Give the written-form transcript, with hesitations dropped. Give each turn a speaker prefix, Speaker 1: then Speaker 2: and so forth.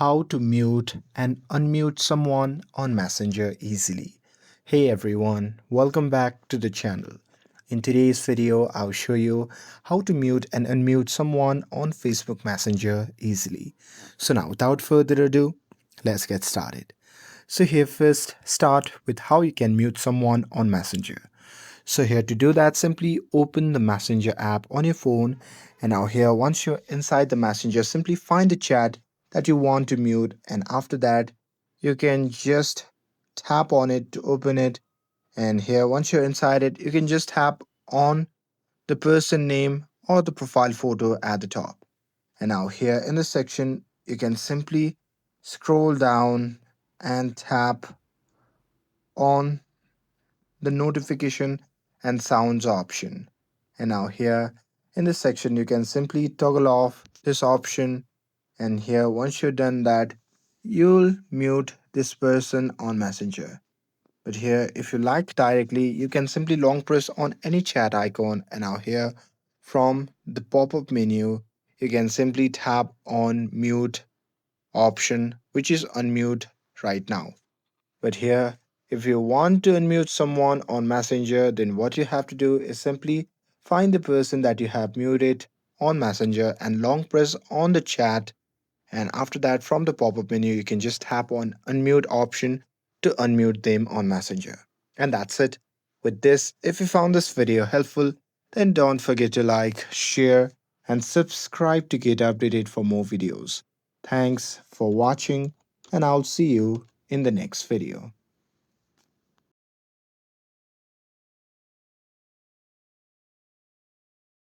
Speaker 1: how to mute and unmute someone on Messenger easily. Hey everyone, welcome back to the channel. In today's video, I'll show you how to mute and unmute someone on Facebook Messenger easily. So now without further ado, let's get started. So here first start with how you can mute someone on Messenger. So here to do that, simply open the Messenger app on your phone, and now here once you're inside the Messenger, simply find the chat that you want to mute, and after that you can just tap on it to open it. And here once you're inside it, you can just tap on the person name or the profile photo at the top. And now here in this section, you can simply scroll down and tap on the notification and sounds option. And now here in this section, you can simply toggle off this option. And here, once you're done that, you'll mute this person on Messenger. But here, if you like directly, you can simply long press on any chat icon. And now here from the pop-up menu, you can simply tap on mute option, which is unmute right now. But here, if you want to unmute someone on Messenger, then what you have to do is simply find the person that you have muted on Messenger and long press on the chat. And after that, from the pop up menu, you can just tap on unmute option to unmute them on Messenger. And that's it. With this, if you found this video helpful, then don't forget to like, share, and subscribe to get updated for more videos. Thanks for watching, and I'll see you in the next video.